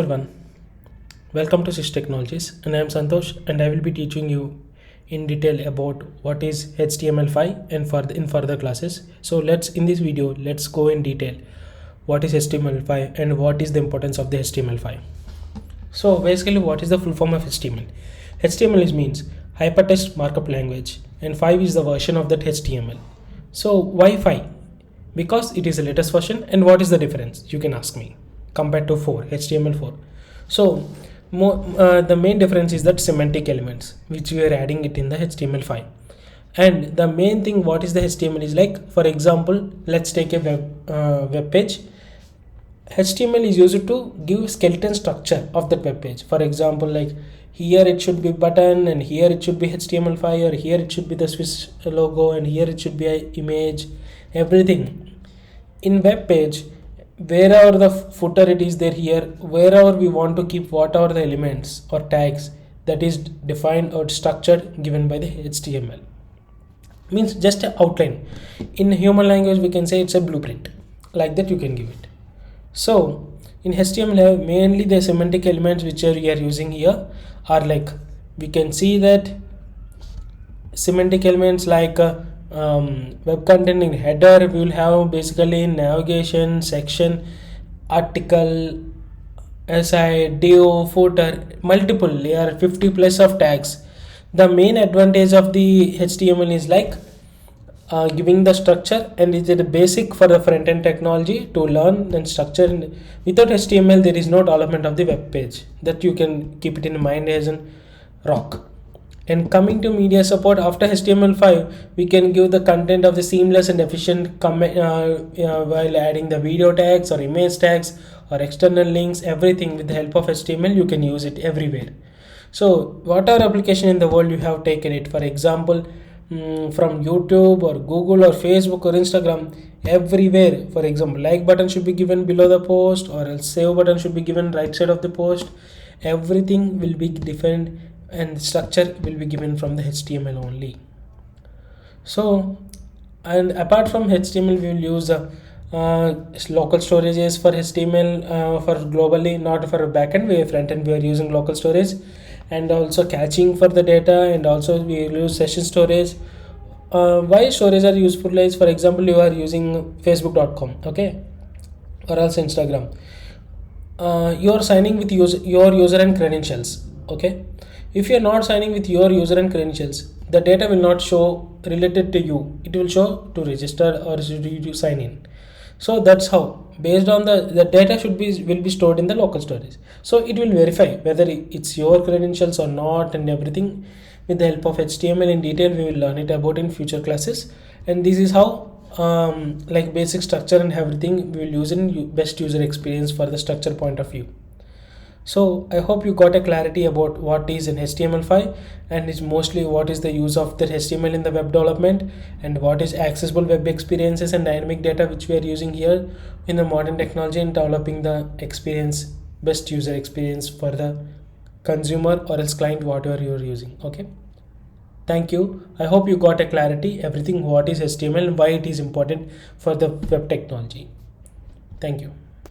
Everyone, welcome to Swhizz Technologies, and I am Santosh, and I will be teaching you in detail about what is HTML5 and in further classes. So in this video, let's go in detail what is HTML5 and what is the importance of the HTML5. So basically, what is the full form of HTML? HTML means hypertext markup language, and 5 is the version of that HTML. So why 5? Because it is the latest version. And what is the difference, you can ask me, compared to HTML4? So the main difference is that semantic elements which we are adding it in the HTML5. And the main thing, what is the HTML is like, for example, let's take a web page. HTML is used to give skeleton structure of that web page. For example, like here it should be button, and here it should be HTML5, or here it should be the Swhizz logo, and here it should be an image, everything. In web page, wherever the footer it is there, here wherever we want to keep whatever the elements or tags that is defined or structured given by the HTML, means just an outline. In human language we can say it's a blueprint, like that you can give it. So in HTML mainly the semantic elements which we are using here are like, we can see that semantic elements like web content. In header we will have basically navigation, section, article, SI, div, footer, multiple, there are 50 plus of tags. The main advantage of the HTML is like giving the structure, and it is a basic for the front-end technology to learn and structure. Without HTML there is no development of the web page, that you can keep it in mind as an rock. And coming to media support, after HTML5 we can give the content of the seamless and efficient while adding the video tags or image tags or external links, everything with the help of HTML you can use it everywhere. So whatever application in the world you have taken it, for example from YouTube or Google or Facebook or Instagram, everywhere, for example, like button should be given below the post, or else save button should be given right side of the post. Everything will be defined and structure will be given from the HTML only. So, and apart from HTML we will use local storages for HTML for globally, not for backend. We front end we are using local storage, and also caching for the data, and also we will use session storage. Why storage are useful is, for example, you are using facebook.com, okay, or else Instagram. You are signing with your user and credentials, okay. If you are not signing with your user and credentials, the data will not show related to you. It will show to register or to sign in. So that's how, based on the data will be stored in the local storage. So it will verify whether it's your credentials or not, and everything with the help of HTML in detail we will learn it about in future classes. And this is how like basic structure and everything we will use in best user experience for the structure point of view. So I hope you got a clarity about what is in HTML5, and it's mostly what is the use of the HTML in the web development, and what is accessible web experiences and dynamic data which we are using here in the modern technology in developing the experience, best user experience for the consumer or else client, whatever you are using. Okay, thank you. I hope you got a clarity everything what is HTML and why it is important for the web technology. Thank you.